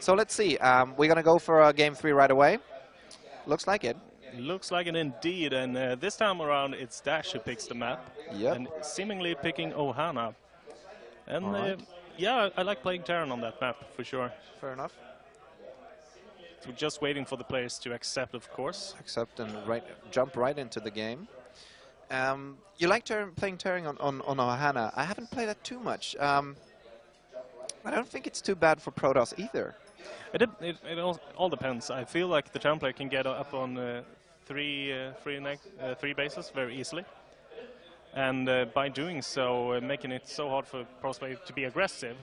So let's see. We're going to go for game 3 right away. Looks like it. Looks like it indeed, and this time around it's Dash who picks the map, and seemingly picking Ohana. And yeah, I like playing Terran on that map, for sure. Fair enough. So we're just waiting for the players to accept, of course. Accept and jump right into the game. You like playing Terran on Ohana. I haven't played that too much. I don't think it's too bad for Protoss either. It all depends. I feel like the Terran player can get up on three bases very easily. And by doing so, making it so hard for Protoss players to be aggressive.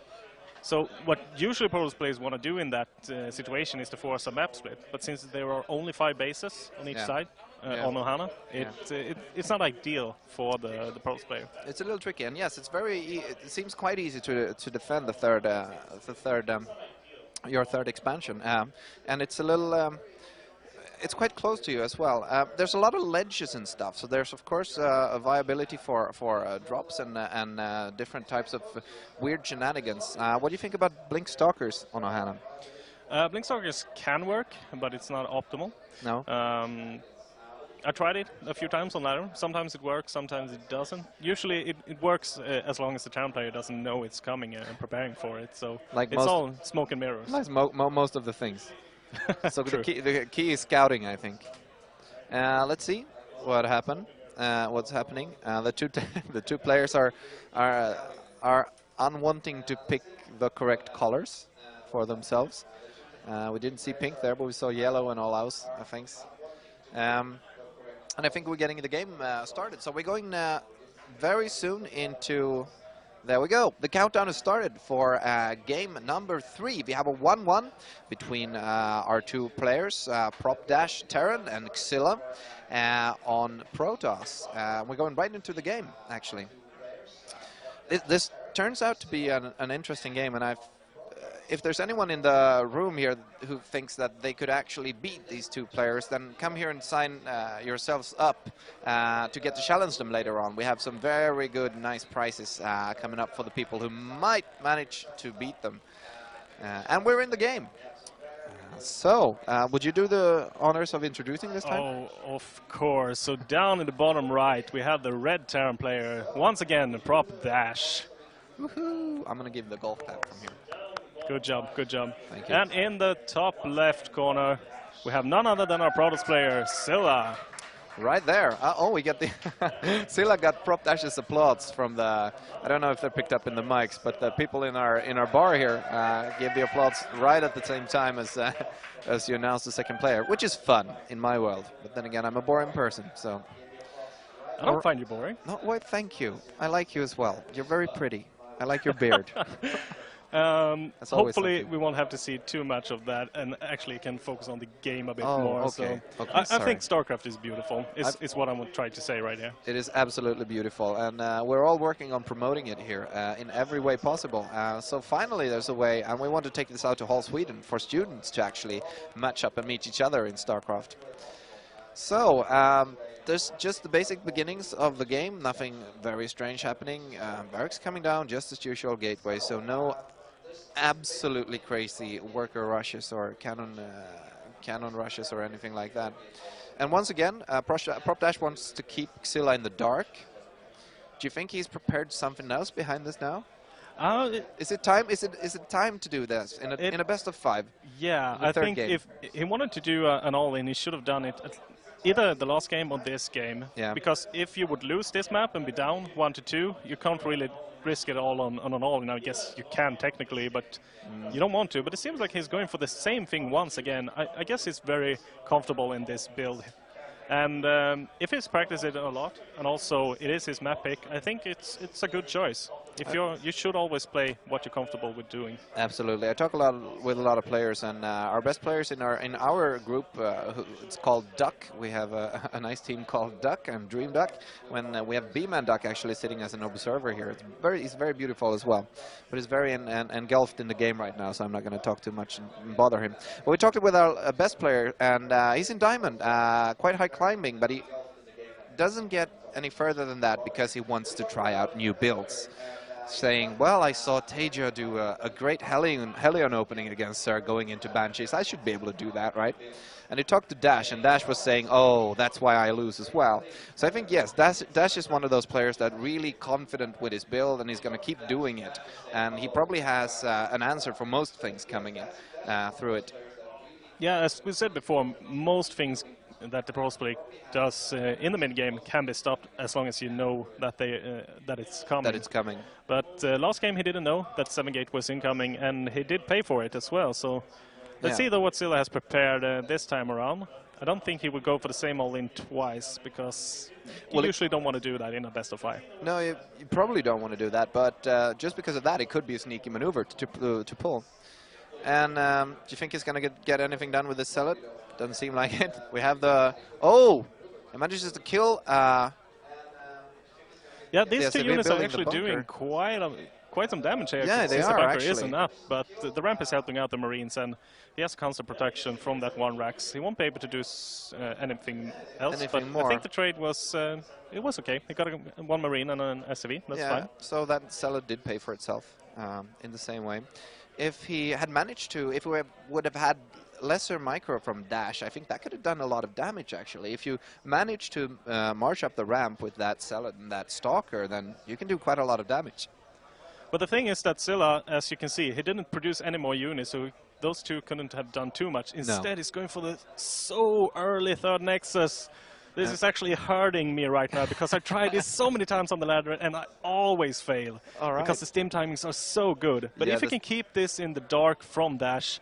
So what usually Protoss players want to do in that situation is to force a map split. But since there are only 5 bases on each side on Ohana, it's not ideal for the Protoss player. It's a little tricky, and yes, it's it seems quite easy to defend your third expansion, and it's a little. It's quite close to you as well. There's a lot of ledges and stuff, so there's of course a viability for drops and different types of weird shenanigans. What do you think about Blink Stalkers on Ohana? Blink Stalkers can work, but it's not optimal. No. I tried it a few times on ladder. Sometimes it works, sometimes it doesn't. Usually it works as long as the Terran player doesn't know it's coming and preparing for it. So like it's all smoke and mirrors. Like most of the things. So the key is scouting, I think. Let's see what happened. What's happening? The two players are unwanting to pick the correct colors for themselves. We didn't see pink there, but we saw yellow and all else. Thanks. And I think we're getting the game started. So we're going very soon into. There we go. The countdown has started for game number 3. We have a 1-1 between our 2 players, prOpDash Terran and SPXylla on Protoss. We're going right into the game, actually. This turns out to be an interesting game, and if there's anyone in the room here who thinks that they could actually beat these 2 players, then come here and sign yourselves up to get to challenge them later on. We have some very good, nice prizes coming up for the people who might manage to beat them. And we're in the game. So, would you do the honors of introducing this time? Oh, of course. So down in the bottom right, we have the red Terran player. Once again, prOpDash. Woohoo! I'm going to give the golf clap from here. Good job, good job. Thank you. And in the top left corner, we have none other than our Protoss player, SPXylla. Right there. Oh, we get the SPXylla got prOpDash's applause from the. I don't know if they're picked up in the mics, but the people in our bar here gave the applause right at the same time as you announced the second player, which is fun in my world. But then again, I'm a boring person, so. I don't find you boring. No, wait, thank you. I like you as well. You're very pretty. I like your beard. Hopefully we won't have to see too much of that and actually can focus on the game a bit more. Okay. So okay, I think StarCraft is beautiful. It's what I'm trying to say right here. It is absolutely beautiful, and we're all working on promoting it here in every way possible. So finally there's a way, and we want to take this out to Hall Sweden for students to actually match up and meet each other in StarCraft. So there's just the basic beginnings of the game, nothing very strange happening. Barracks coming down just as usual, gateway, so no absolutely crazy worker rushes or cannon rushes or anything like that. And once again, prOpDash wants to keep SPXylla in the dark. Do you think he's prepared something else behind this now? Is it time? Is it time to do this in a best of 5? Yeah, I think if he wanted to do an all-in, he should have done it at either the last game or this game. Yeah. Because if you would lose this map and be down 1-2, you can't really risk it all on an all-in. I guess you can technically, but you don't want to. But it seems like he's going for the same thing once again. I guess he's very comfortable in this build. And if he's practiced it a lot, and also it is his map pick, I think it's a good choice. If you should always play what you're comfortable with doing. Absolutely. I talk with a lot of players, and our best players in our group, it's called Duck. We have a nice team called Duck and Dream Duck. When we have B-Man Duck actually sitting as an observer here, he's very beautiful as well. But he's very engulfed in the game right now, so I'm not going to talk too much and bother him. But we talked with our best player, and he's in Diamond, quite high climbing, but he doesn't get any further than that because he wants to try out new builds. saying, well, I saw Teja do a great Hellion opening against her going into Banshees. I should be able to do that, right? And he talked to Dash, and Dash was saying, oh, that's why I lose as well. So I think, yes, Dash is one of those players that really confident with his build, and he's going to keep doing it. And he probably has an answer for most things coming in through it. Yeah, as we said before, most things that the Protoss player does in the mid game can be stopped as long as you know that that it's coming. That it's coming. But last game he didn't know that 7 gate was incoming, and he did pay for it as well. So let's see though what Xylla has prepared this time around. I don't think he would go for the same all-in twice, because you usually don't want to do that in a best of 5. No, you probably don't want to do that, but just because of that, it could be a sneaky maneuver to pull. And do you think he's going to get anything done with this Zealot? Doesn't seem like it. We have the... Oh! He manages to kill... yeah, these two units are actually doing quite some damage here. Yeah, they since are, the bunker actually. isn't up, but the ramp is helping out the Marines, and he has constant protection from that one Rax. He won't be able to do anything else, but more. I think the trade was it was okay. He got one Marine and an SCV. That's fine. So that Zealot did pay for itself in the same way. If he had managed to, if we would have had lesser micro from Dash, I think that could have done a lot of damage, actually. If you manage to march up the ramp with that Zealot and that Stalker, then you can do quite a lot of damage. But the thing is that Xylla, as you can see, he didn't produce any more units, so those two couldn't have done too much. Instead, he's going for the so early third Nexus. This is actually hurting me right now, because I tried this so many times on the ladder, and I always fail. All right. Because the stim timings are so good. But if you can keep this in the dark from Dash,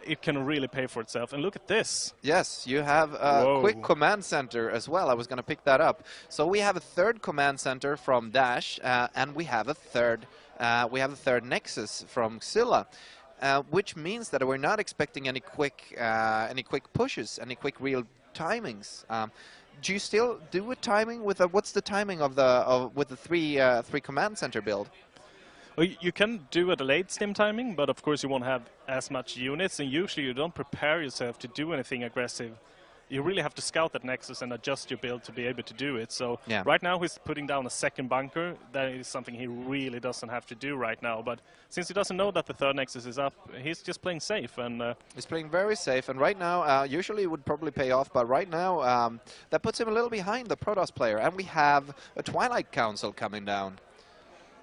it can really pay for itself. And look at this. Yes, you have a quick command center as well. I was going to pick that up. So we have a third command center from Dash, and we have a third Nexus from Xylla, which means that we're not expecting any quick pushes, any quick real timings. Do you still do a timing with what's the timing of with the three command center build? Well, you can do a delayed stim timing, but of course you won't have as much units, and usually you don't prepare yourself to do anything aggressive. You really have to scout that Nexus and adjust your build to be able to do it. So right now he's putting down a second bunker. That is something he really doesn't have to do right now. But since he doesn't know that the third Nexus is up, he's just playing safe. And he's playing very safe. And right now, usually it would probably pay off, but right now that puts him a little behind the Protoss player. And we have a Twilight Council coming down.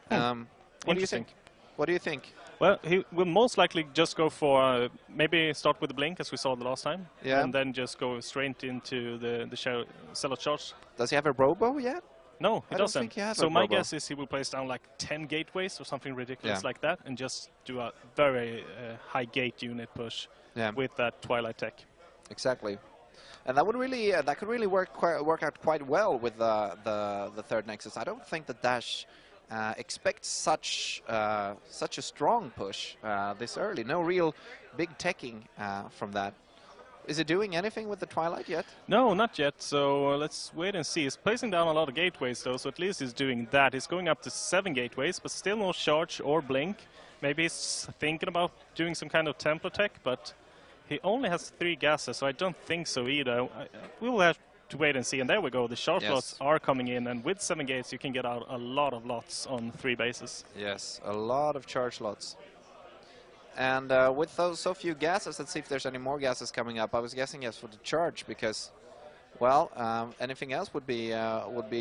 What do you think? What do you think? Well, he will most likely just go for maybe start with the blink as we saw the last time, and then just go straight into the Zealot charge. Does he have a robo yet? No, he doesn't. Think he has so a my robo. guess is he will place down like 10 gateways or something ridiculous like that, and just do a very high gate unit push with that Twilight tech. Exactly. And that would really that could really work out quite well with the third Nexus. I don't think that Dash expects such a strong push this early. No real big teching from that. Is it doing anything with the Twilight yet? No, not yet. So let's wait and see. He's placing down a lot of gateways though, so at least he's doing that. He's going up to 7 gateways, but still no charge or blink. Maybe he's thinking about doing some kind of Templar tech, but he only has 3 gases, so I don't think so either. We will have to wait and see, and there we go. The charge lots are coming in, and with 7 gates you can get out a lot of lots on 3 bases. Yes, a lot of charge lots. And with those so few gases, let's see if there's any more gases coming up. I was guessing yes for the charge, because well, anything else would be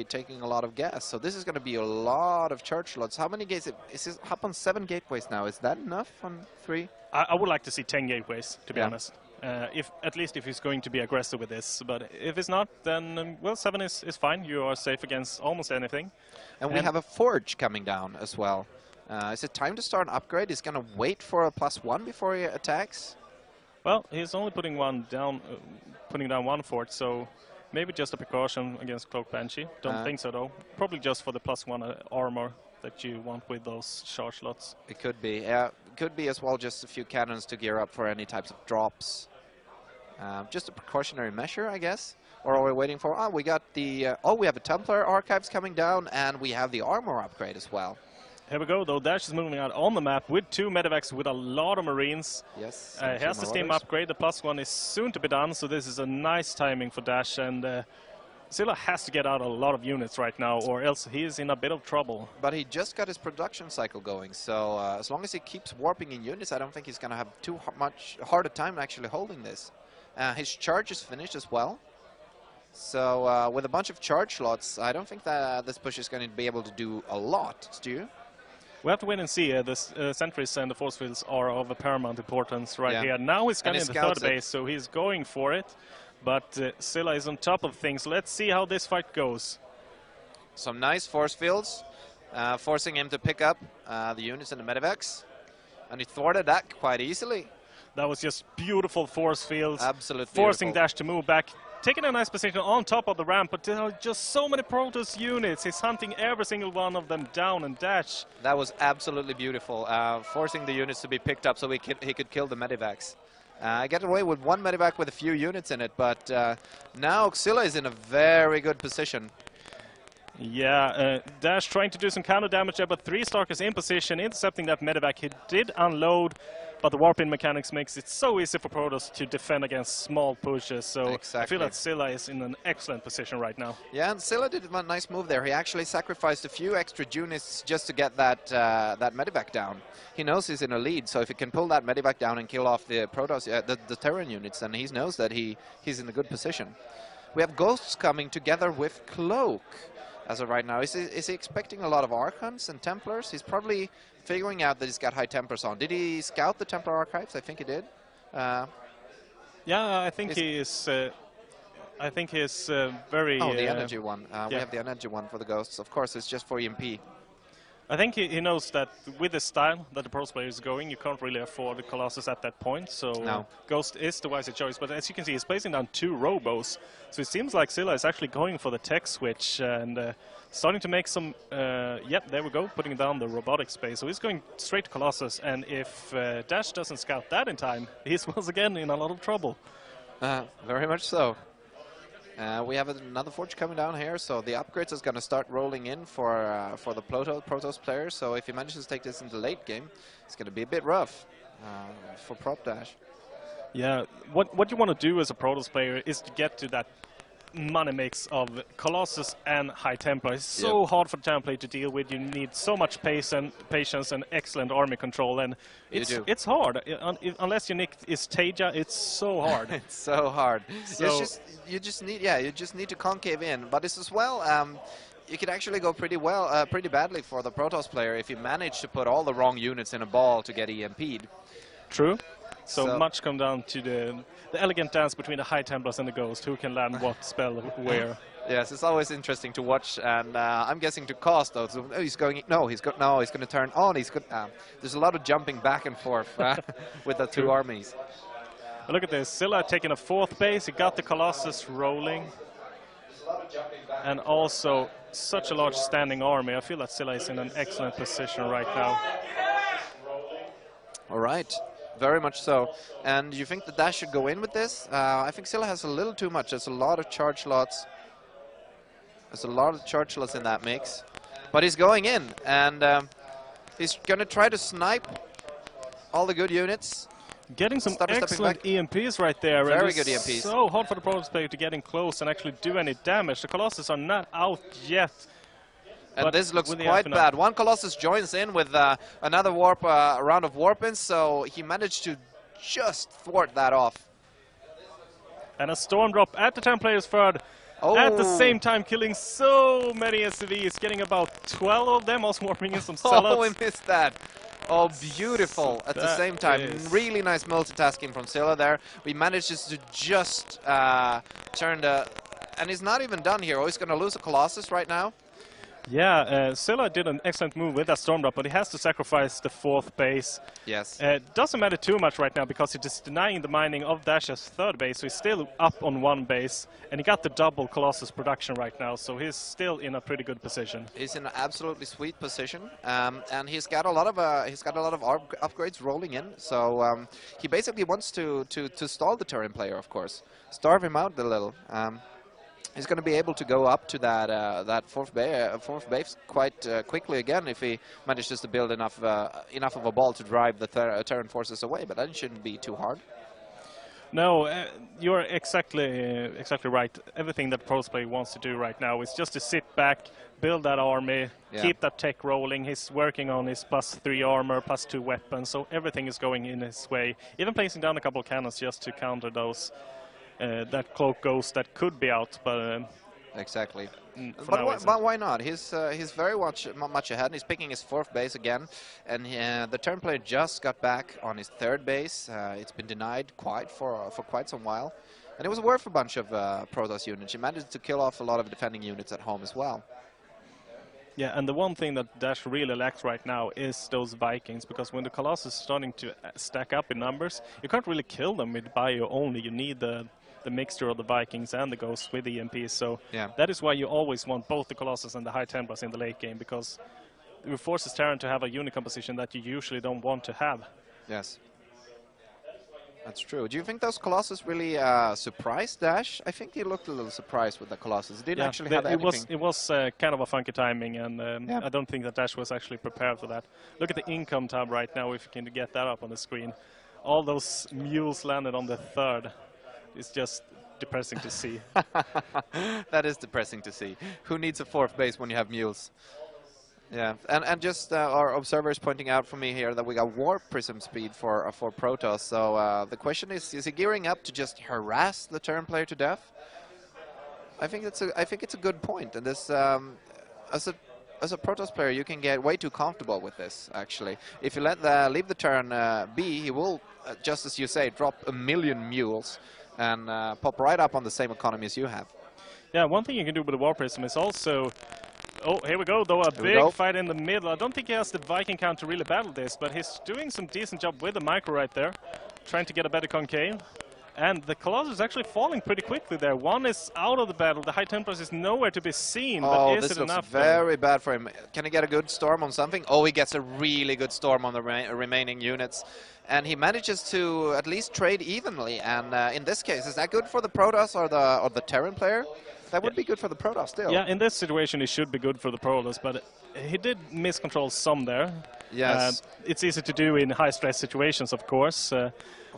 taking a lot of gas. So this is going to be a lot of charge slots. How many gates? Is it up on 7 gateways now? Is that enough on 3? I would like to see 10 gateways, to be honest. At least if he's going to be aggressive with this. But if it's not, then well, 7 is fine. You are safe against almost anything. And we have a forge coming down as well. Is it time to start an upgrade? He's going to wait for a +1 before he attacks? Well, he's only putting one down, putting down 1 fort, so maybe just a precaution against Cloak Banshee. Don't think so, though. Probably just for the +1 armor that you want with those charge slots. It could be. It could be as well just a few cannons to gear up for any types of drops. Just a precautionary measure, I guess. Or are we waiting for... Oh, we got the... we have a Templar Archives coming down, and we have the armor upgrade as well. Here we go, though. Dash is moving out on the map with 2 medevacs with a lot of Marines. Yes. He has the steam upgrade. The +1 is soon to be done, so this is a nice timing for Dash. And SPXylla has to get out a lot of units right now, or else he is in a bit of trouble. But he just got his production cycle going, so as long as he keeps warping in units, I don't think he's going to have too much harder time actually holding this. His charge is finished as well. So with a bunch of charge slots, I don't think that this push is going to be able to do a lot. Stu? We have to wait and see. The sentries and the force fields are of a paramount importance right here. Now he's scanning the third base, so he's going for it. But SPXylla is on top of things. Let's see how this fight goes. Some nice force fields, forcing him to pick up the units in the medivacs. And he thwarted that quite easily. That was just beautiful force fields. Absolutely forcing beautiful. Dash to move back. Taking a nice position on top of the ramp, but there are just so many Protoss units. He's hunting every single one of them down, and Dash. That was absolutely beautiful, forcing the units to be picked up so he could kill the medivacs. Get away with one medivac with a few units in it, but now SPXylla is in a very good position. Yeah, Dash trying to do some counter damage there, but 3 Starkers in position, intercepting that medivac. He did unload, but the warp-in mechanics makes it so easy for Protoss to defend against small pushes. So exactly. I feel that SPXylla is in an excellent position right now. Yeah, and SPXylla did a nice move there. He actually sacrificed a few extra units just to get that that medivac down. He knows he's in a lead, so if he can pull that medivac down and kill off the Protoss, the Terran units, then he knows that he's in a good position. We have Ghosts coming together with Cloak. As of right now, is he expecting a lot of Archons and Templars? He's probably figuring out that he's got high Templars on. Did he scout the Templar archives? I think he did. Yeah, I think he is. I think he's very. Oh, the energy one. Yeah. We have the energy one for the Ghosts. Of course, it's just for EMP. I think he knows that with the style that the Protoss player is going, you can't really afford the Colossus at that point. So no. Ghost is the wiser choice. But as you can see, he's placing down 2 Robos. So it seems like SPXylla is actually going for the tech switch and starting to make some. Yep, there we go, putting down the robotic space. So he's going straight to Colossus. And if Dash doesn't scout that in time, he's once again in a lot of trouble. Very much so. We have another forge coming down here, so the upgrades is going to start rolling in for the Protoss players. So if he manages to take this into late game, it's going to be a bit rough for prOpDash. Yeah, what you want to do as a Protoss player is to get to that money mix of Colossus and High Templar. It's so hard for the Templar to deal with. You need so much patience and excellent army control, and it's hard. Unless your nick is Taja, it's so hard. It's so hard. So you just need to concave in. But this as well, you could actually go pretty badly for the Protoss player if you manage to put all the wrong units in a ball to get EMP'd. True. So much come down to the elegant dance between the High Templars and the Ghost, who can land what spell where. Yes, it's always interesting to watch, and I'm guessing to cost though. So he's going going to turn on. There's a lot of jumping back and forth with the two armies. But look at this, SPXylla taking a 4th base. He got the Colossus rolling, and also such a large standing army. I feel that SPXylla is in an excellent position right now. All right. Very much so. And you think that Dash should go in with this? I think SPXylla has a little too much. There's a lot of charge slots. There's a lot of charge slots in that mix. But he's going in, and he's going to try to snipe all the good units. Getting some excellent EMPs right there. Very good EMPs. So hard for the Protoss player to get in close and actually do any damage. The Colossus are not out yet. And this looks quite bad. One Colossus joins in with another round of warp-ins, so he managed to just thwart that off. And a storm drop at the Templar's third. At the same time, killing so many SCVs, getting about 12 of them, also warping in some zealots. Oh, we missed that. Oh, beautiful. At the same time, really nice multitasking from SPXylla there. We managed to just turn the... And he's not even done here. Oh, he's going to lose a Colossus right now. Yeah, SPXylla did an excellent move with that storm drop, but he has to sacrifice the 4th base. Yes. Doesn't matter too much right now because he's just denying the mining of Dash's 3rd base, so he's still up on 1 base, and he got the double Colossus production right now, so he's still in a pretty good position. He's in an absolutely sweet position, and he's got a lot of upgrades rolling in. So he basically wants to stall the Terran player, of course, starve him out a little. He's going to be able to go up to that fourth base quite quickly again if he manages to build enough of a ball to drive the Terran forces away. But that shouldn't be too hard. No, you're exactly right. Everything that Protoss player wants to do right now is just to sit back, build that army, keep that tech rolling. He's working on his +3 armor, +2 weapons, so everything is going in his way. Even placing down a couple of cannons just to counter those that cloak ghost that could be out, but exactly. But why not? He's very much ahead. He's picking his 4th base again, and the Terran player just got back on his 3rd base. It's been denied for quite some while, and it was worth a bunch of Protoss units. He managed to kill off a lot of defending units at home as well. Yeah, and the one thing that Dash really lacks right now is those Vikings, because when the Colossus is starting to stack up in numbers, you can't really kill them with bio only. You need the mixture of the Vikings and the Ghosts with the EMPs, so that is why you always want both the Colossus and the High Templars in the late game, because it forces Terran to have a unit composition that you usually don't want to have. Yes. That's true. Do you think those Colossus really surprised Dash? I think he looked a little surprised with the Colossus. He didn't actually have anything. It was kind of a funky timing, and I don't think that Dash was actually prepared for that. Look at the income tab right now, if you can get that up on the screen. All those mules landed on the 3rd. It's just depressing to see. That is depressing to see. Who needs a 4th base when you have mules? Yeah, and just our observers pointing out for me here that we got warp prism speed for Protoss. So the question is he gearing up to just harass the Terran player to death? I think it's a good point, and this as a Protoss player you can get way too comfortable with this. Actually, if you leave the Terran be, he will just as you say drop 1 million mules and pop right up on the same economy as you have. Yeah, one thing you can do with the War Prism is also... Oh, here we go, though, a big fight in the middle. I don't think he has the Viking count to really battle this, but he's doing some decent job with the micro right there, trying to get a better concave. And the Colossus is actually falling pretty quickly there. One is out of the battle. The High Templars is nowhere to be seen, but is it enough? This looks very bad for him. Can he get a good storm on something? Oh, he gets a really good storm on the remaining units. And he manages to at least trade evenly. And in this case, is that good for the Protoss or the Terran player? That would be good for the Protoss still. Yeah, in this situation, it should be good for the Protoss, but he did miscontrol some there. Yes. It's easy to do in high-stress situations, of course.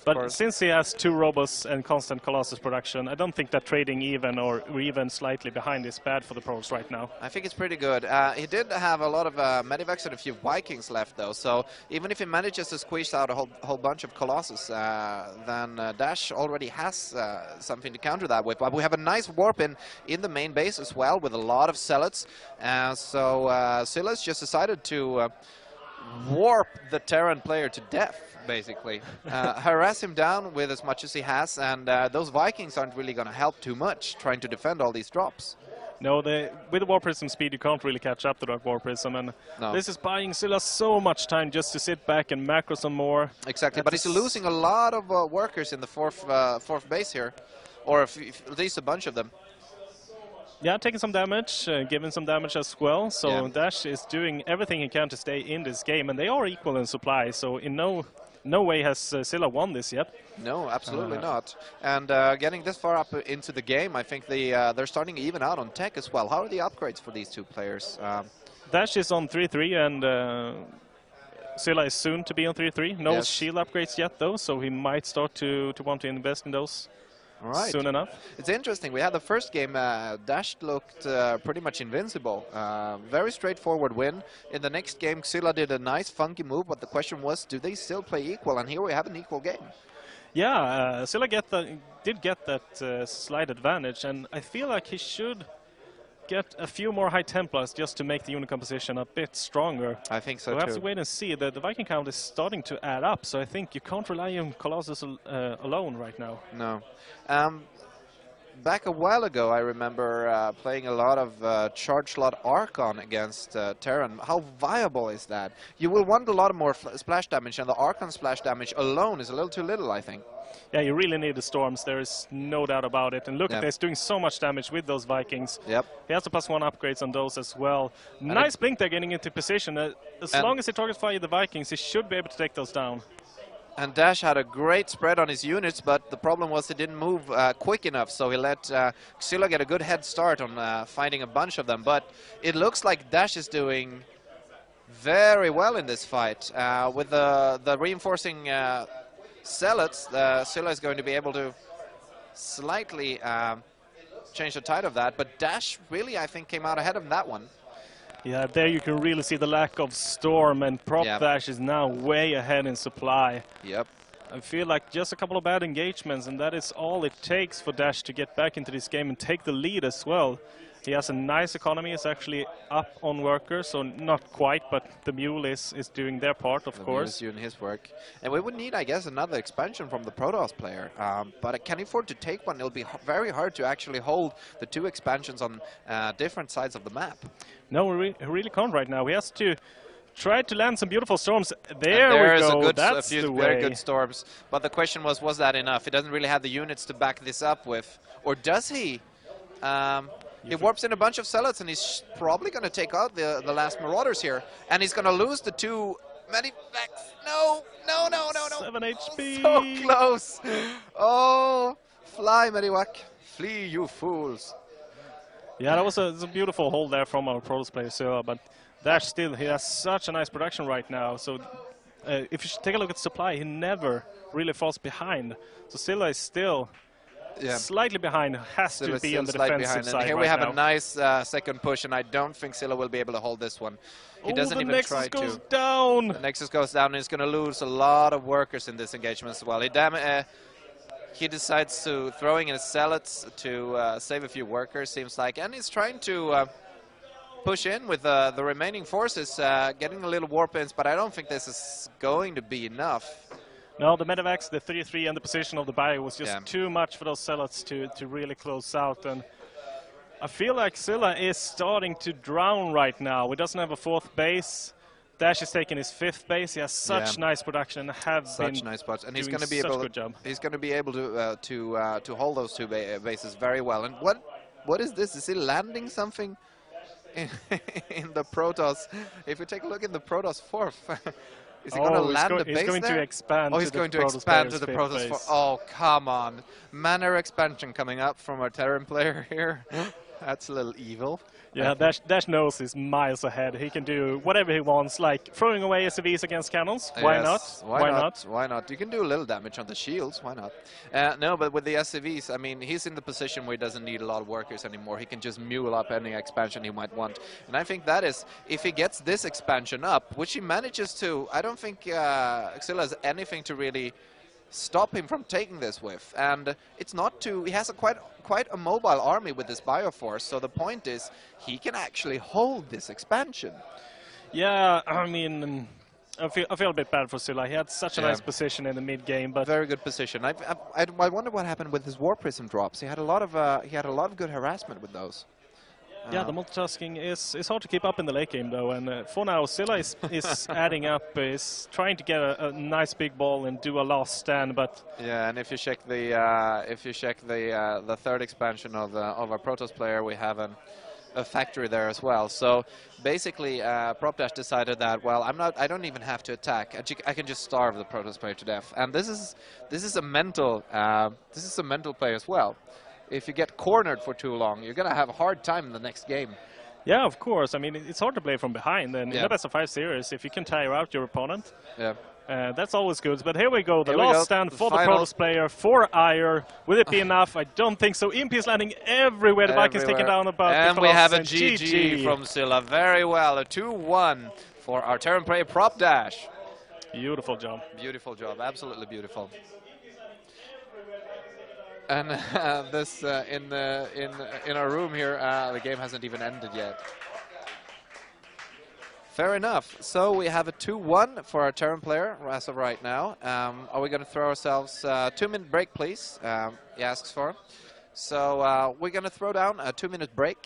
But since he has 2 robots and constant Colossus production, I don't think that trading even or even slightly behind is bad for the Protoss right now. I think it's pretty good. He did have a lot of Medivacs and a few Vikings left, though. So even if he manages to squeeze out a whole bunch of Colossus, then Dash already has something to counter that with. But we have a nice warp in the main base as well with a lot of Zealots. So SPXylla's just decided to warp the Terran player to death, basically. Harass him down with as much as he has, and those Vikings aren't really going to help too much trying to defend all these drops. No, with the War Prism speed, you can't really catch up to that War Prism, and this is buying SPXylla so much time just to sit back and macro some more. Exactly, but he's losing a lot of workers in the fourth base here, or at least a bunch of them. Yeah, taking some damage, giving some damage as well. So Dash is doing everything he can to stay in this game, and they are equal in supply. So in no way has SPXylla won this yet. No, absolutely not. And getting this far up into the game, I think they're starting to even out on tech as well. How are the upgrades for these 2 players? Dash is on 3-3, and SPXylla is soon to be on 3-3. No shield upgrades yet, though, so he might start to want to invest in those. Soon enough. It's interesting. We had the first game, Dash looked pretty much invincible. Very straightforward win. In the next game, SPXylla did a nice funky move, but the question was, do they still play equal? And here we have an equal game. Yeah, SPXylla did get that slight advantage, and I feel like he should get a few more High Templars just to make the unit composition a bit stronger. I think so, we'll have to wait and see. The Viking count is starting to add up, so I think you can't rely on Colossus alone right now. No. Back a while ago, I remember playing a lot of charge slot Archon against Terran. How viable is that? You will want a lot more splash damage, and the Archon splash damage alone is a little too little, I think. Yeah, you really need the storms. There is no doubt about it. And look at this, doing so much damage with those Vikings. Yep. He has the +1 upgrades on those as well. And nice blink there, getting into position. As long as he targets fire the Vikings, he should be able to take those down. And Dash had a great spread on his units, but the problem was he didn't move quick enough, so he let SPXylla get a good head start on fighting a bunch of them. But it looks like Dash is doing very well in this fight with the reinforcing Zealots, SPXylla is going to be able to slightly change the tide of that, but Dash really, I think, came out ahead of that one. Yeah, there you can really see the lack of storm, and prOpDash is now way ahead in supply. Yep. I feel like just a couple of bad engagements, and that is all it takes for Dash to get back into this game and take the lead as well. He has a nice economy. It's actually up on workers, so not quite, but the Mule is doing their part, of course. The Mule is doing his work. And we would need, I guess, another expansion from the Protoss player. But can he afford to take one? It'll be very hard to actually hold the 2 expansions on different sides of the map. No, he really can't right now. He has to try to land some beautiful storms. There we go. That's the way. Very good storms. But the question was that enough? He doesn't really have the units to back this up with. Or does he? He warps in a bunch of Zealots, and he's probably going to take out the last Marauders here. And he's going to lose the 2 Medivacs. No. 7 HP. Oh, so close. Oh, fly, Medivac. Flee, you fools. Yeah, that was a beautiful hold there from our Protoss player, SPXylla, but Dash still, he has such a nice production right now. So if you take a look at supply, he never really falls behind. So SPXylla is still slightly behind, has to be on the defensive side. And here right we have now. a nice second push, and I don't think SPXylla will be able to hold this one. He doesn't even try to. The Nexus goes down. The Nexus goes down, and he's going to lose a lot of workers in this engagement as well. He decides to throwing in his Zealots to save a few workers, seems like, and he's trying to push in with the remaining forces, getting a little warp-ins, but I don't think this is going to be enough. No, the Medivacs, the 3-3 and the position of the bio was just too much for those Zealots to really close out. And I feel like SPXylla is starting to drown right now. He doesn't have a 4th base. Dash is taking his 5th base. He has such nice production and such nice spots, and he's going to be able. Good job. He's going to be able to hold those 2 bases very well. And what is this? Is he landing something in the Protoss? If you take a look in the Protoss 4th, is he going to land a base He's going to expand. Oh, he's going to expand to the Protoss 4th. Oh, come on! Manor expansion coming up from our Terran player here. That's a little evil. Yeah, Dash knows he's miles ahead. He can do whatever he wants, like throwing away SCVs against cannons. Why not? Why not? Why not? You can do a little damage on the shields. Why not? No, but with the SCVs, I mean, he's in the position where he doesn't need a lot of workers anymore. He can just mule up any expansion he might want. And I think that is, if he gets this expansion up, which he manages to, I don't think SPXylla has anything to really stop him from taking this with. And it's not too, he has quite a mobile army with this Bioforce, so the point is he can actually hold this expansion. Yeah, I mean, I feel a bit bad for SPXylla. He had such a nice position in the mid game, but very good position. I wonder what happened with his War Prism drops. He had a lot of good harassment with those. Yeah, the multitasking is hard to keep up in the late game though, and for now SPXylla is adding up, is trying to get a nice big ball and do a last stand, but yeah, and if you check the 3rd expansion of our Protoss player, we have a factory there as well. So basically, prOpDash decided that, well, I don't even have to attack. I can just starve the Protoss player to death, and this is a mental play as well. If you get cornered for too long, you're going to have a hard time in the next game. Yeah, of course. I mean, it's hard to play from behind. And in the best of 5 series, if you can tire out your opponent, that's always good. But here we go. The last stand for the Protoss player, for Ire. Will it be enough? I don't think so. EMP is landing everywhere. The bike is taken down about and we have a GG from SPXylla. Very well. A 2-1 for our Terran player, prOpDash. Beautiful job. Beautiful job. Absolutely beautiful. And this in our room here, the game hasn't even ended yet. Fair enough. So we have a 2-1 for our Terran player as of right now. Are we going to throw ourselves a 2-minute break, please? He asks for. So we're going to throw down a 2-minute break.